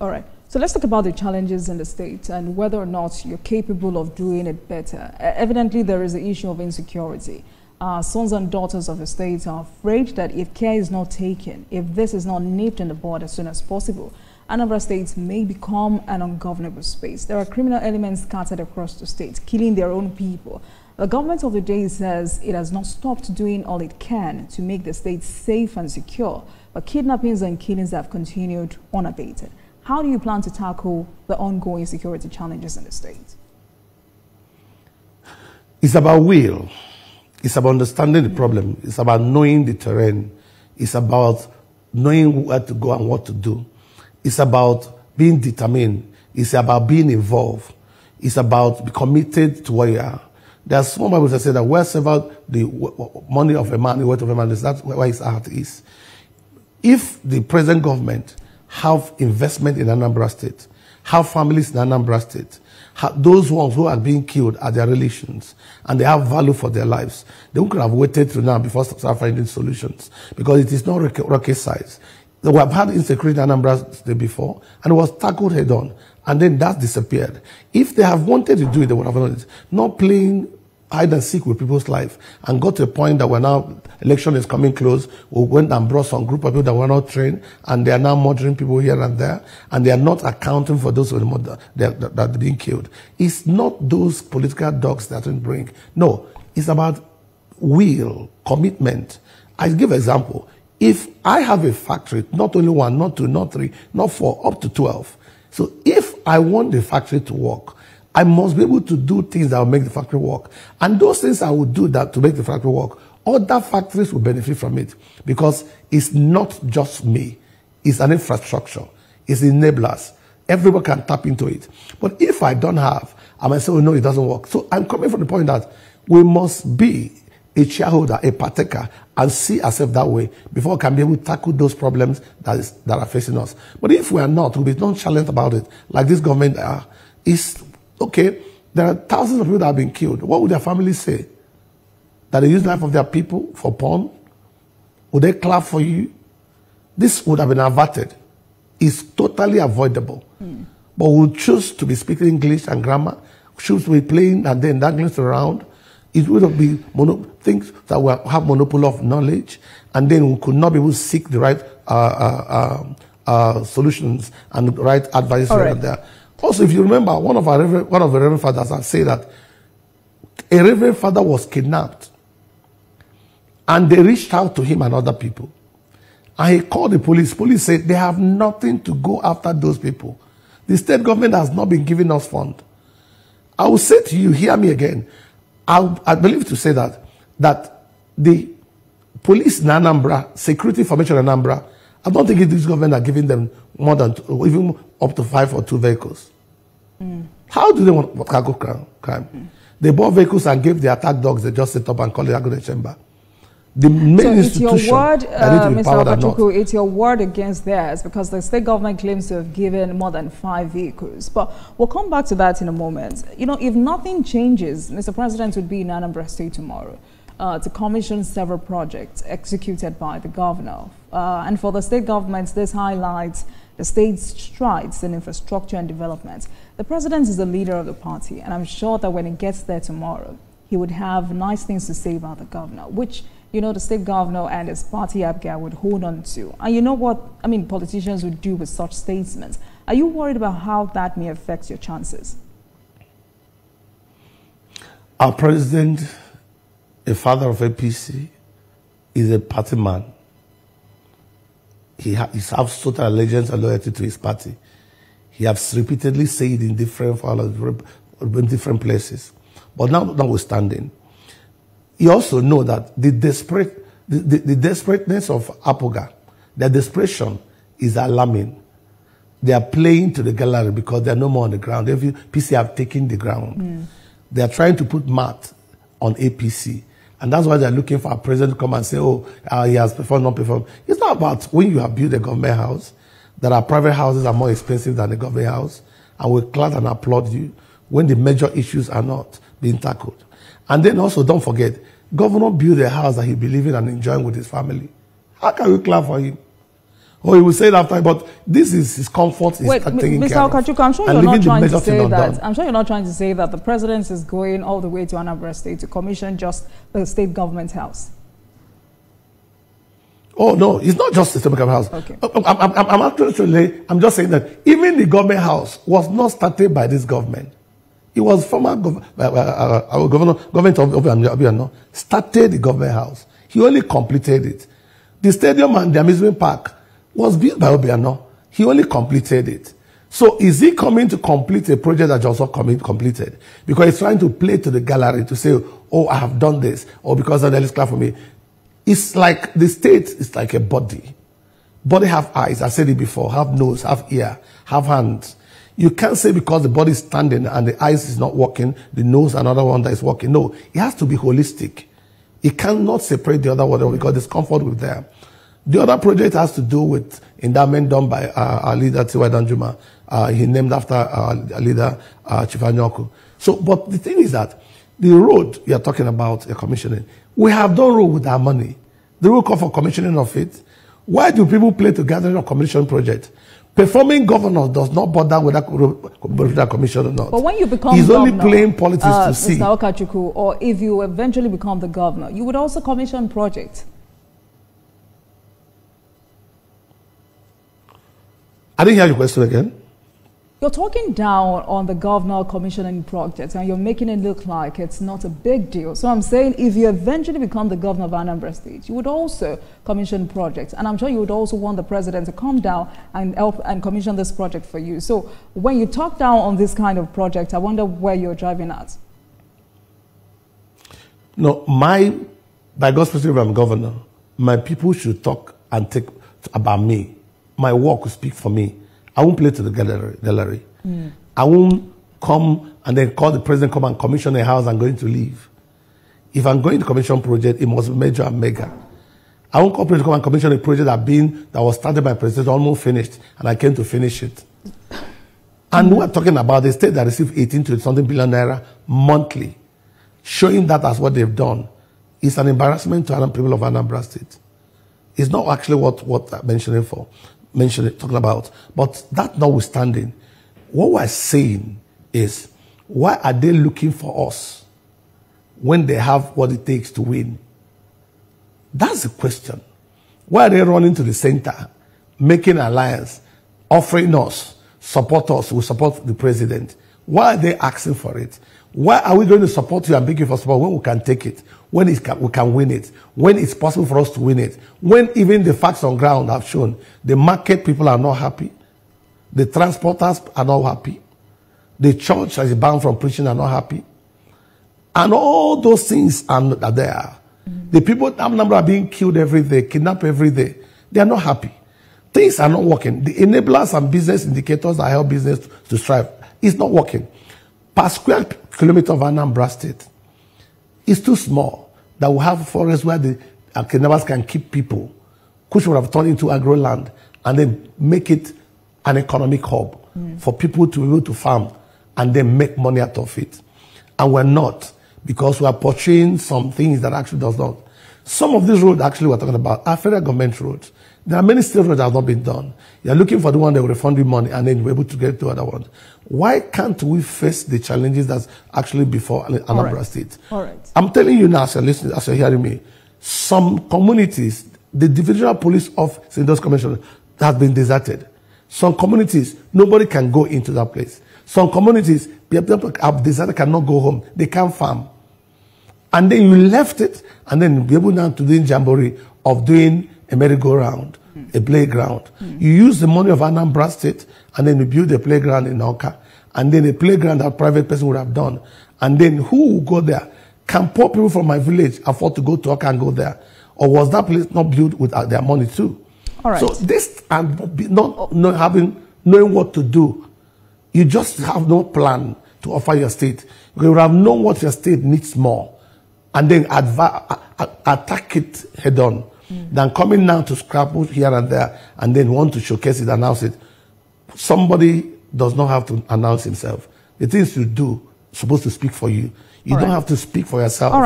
All right. So let's talk about the challenges in the state and whether or not you're capable of doing it better. Evidently, there is the issue of insecurity. Sons and daughters of the state are afraid that if care is not taken, if this is not nipped in the bud as soon as possible, Anambra State may become an ungovernable space. There are criminal elements scattered across the state, killing their own people. The government of the day says it has not stopped doing all it can to make the state safe and secure, but kidnappings and killings have continued unabated. How do you plan to tackle the ongoing security challenges in the state? It's about will. It's about understanding the problem. It's about knowing the terrain. It's about knowing where to go and what to do. It's about being determined. It's about being involved. It's about being committed to where you are. There's some people that say that wherever the money of a man, the wealth of a man is, that's where his heart is. If the present government have investment in Anambra State, have families in Anambra State, those ones who are being killed are their relations, and they have value for their lives. They could have waited to now before start finding solutions, because it is not rocket science. We have had insecurity in Anambra State before, and it was tackled head on, and then that disappeared. If they have wanted to do it, they would have done it. Not playing hide and seek with people's life, and got to a point that we're now, election is coming close, we went and brought some group of people that were not trained, and they are now murdering people here and there, and they are not accounting for those that are being killed. It's not those political dogs that will bring. No, it's about will, commitment. I give an example. If I have a factory, not only one, not two, not three, not four, up to 12. So if I want the factory to work, I must be able to do things that will make the factory work. And those things I will do that to make the factory work, other factories will benefit from it, because it's not just me. It's an infrastructure. It's enablers. Everyone can tap into it. But if I don't have, I might say, oh, no, it doesn't work. So I'm coming from the point that we must be a shareholder, a partaker, and see ourselves that way before we can be able to tackle those problems that are facing us. But if we are not, we'll be nonchalant about it, like this government are. It's okay, there are thousands of people that have been killed. What would their families say? That they use the life of their people for porn? Would they clap for you? This would have been averted. It's totally avoidable. But we'll choose to be speaking English and grammar, choose to be playing and then dangling around. It would be things that will have monopoly of knowledge, and then we could not be able to seek the right solutions and the right advice right there. Also, if you remember, one of the Reverend Fathers had said that a Reverend Father was kidnapped, and they reached out to him and other people. And he called the police. Police said they have nothing to go after those people. The state government has not been giving us funds. I will say to you, hear me again, I believe to say that the police in Anambra, security information in Anambra, I don't think this government are giving them more than even up to 5 or 2 vehicles. How do they want cargo crime? They bought vehicles and gave the attack dogs, they just set up and call it Agone Chamber. The main institution, it's your word, Mr. Ukachukwu, it's your word against theirs, because the state government claims to have given more than 5 vehicles. But we'll come back to that in a moment. You know, if nothing changes, Mr. President would be in Anambra State tomorrow to commission several projects executed by the governor. And for the state government, this highlights the state's strides in infrastructure and development. The president is the leader of the party, and I'm sure that when he gets there tomorrow, he would have nice things to say about the governor, which, you know, the state governor and his party Abga would hold on to. And you know what, I mean, politicians would do with such statements. Are you worried about how that may affect your chances? Our president, a father of APC, is a party man. He has total allegiance and loyalty to his party. He has repeatedly said in different places. But now, notwithstanding, you also know that the desperateness of Apoga, their desperation is alarming. They are playing to the gallery because they are no more on the ground. PC have taken the ground. They are trying to put mat on APC. And that's why they're looking for a president to come and say, oh, he has performed, not performed. It's not about when you have built a government house, that our private houses are more expensive than the government house, and we're glad and applaud you when the major issues are not being tackled. And then also, don't forget, Governor built a house that he believes in and enjoying with his family. How can we clap for him? Or he will say it after, but this is his comfort. Wait, Mr. Ukachukwu, I'm sure you're not trying to say that. I'm sure you're not trying to say that the president is going all the way to Anambra State to commission just the state government house. Oh no, it's not just the state government house. Okay. I'm just saying that even the government house was not started by this government. It was former our government of Obiano started the government house. He only completed it. The stadium and the amusement park was built by Obiano. He only completed it. So is he coming to complete a project that also completed? Because he's trying to play to the gallery to say, oh, I have done this, or because of that is clear for me. It's like the state is like a body. Body have eyes, I said it before, have nose, have ear, have hands. You can't say because the body is standing and the eyes is not working, the nose another one that is working. No, it has to be holistic. It cannot separate the other one because there's comfort with them. The other project has to do with endowment done by our leader, Tiwa Danjuma. He named after our leader, Chief Anyoku. So, but the thing is that the road you're talking about, you're commissioning, we have done road with our money. The road call for commissioning of it. Why do people play to gathering a commission project? Performing governor does not bother with that commission or not. But when you become he's governor, only playing politics to see. Mr. Ukachukwu, or if you eventually become the governor, you would also commission projects. I didn't hear your question again. You're talking down on the governor commissioning projects and you're making it look like it's not a big deal. So I'm saying if you eventually become the governor of Anambra State, you would also commission projects. And I'm sure you would also want the president to come down and help and commission this project for you. So when you talk down on this kind of project, I wonder where you're driving at. No, by God's perspective, I'm governor. My people should talk and take about me. My work will speak for me. I won't play to the gallery. I won't come and then call the president, come and commission a house and going to leave. If I'm going to commission a project, it must be major and mega. I won't come and commission a project that was started by president, almost finished, and I came to finish it. And we're talking about the state that received 18 to something billion naira monthly, showing that as what they've done. It's an embarrassment to the people of Anambra State. It's not actually what I'm talking about. But that notwithstanding, what we're saying is, why are they looking for us when they have what it takes to win? That's the question. Why are they running to the center, making alliance, offering us, support us, we support the president? Why are they asking for it? Why are we going to support you and beg you for support when we can take it, when we can win it, when it's possible for us to win it, when even the facts on ground have shown the market people are not happy, the transporters are not happy, the church that is banned from preaching are not happy, and all those things are there. The people in Anambra are being killed every day, kidnapped every day. They are not happy. Things are not working. The enablers and business indicators that help business to strive is not working. Per square kilometer of Anambra State is too small that we have forests where the kidnappers can keep people, which would have turned into agro land, and then make it an economic hub for people to be able to farm and then make money out of it. And we're not, because we are portraying some things that actually does not. Some of these roads actually we're talking about are federal government roads. There are many state roads that have not been done. You're looking for the one that will refund you money and then you're able to get to other ones. Why can't we face the challenges that's actually before Anambra State? All right. I'm telling you now, as you're listening, as you're hearing me, some communities, the divisional police office in those commissions has been deserted. Some communities, nobody can go into that place. Some communities, people have deserted, cannot go home. They can't farm. And then you left it, and then be able now to do jamboree of doing a merry-go-round, a playground. You use the money of Anambra State, and then you build a playground in Oka, and then a playground that a private person would have done. And then who will go there? Can poor people from my village afford to go to Oka and go there? Or was that place not built with their money too? All right. So this and not knowing what to do, you just have no plan to offer your state. You would have known what your state needs more, and then attack it head on, than coming now to scrap here and there, and then want to showcase it, announce it. Somebody does not have to announce himself. The things you do are supposed to speak for you. You don't have to speak for yourself. All right.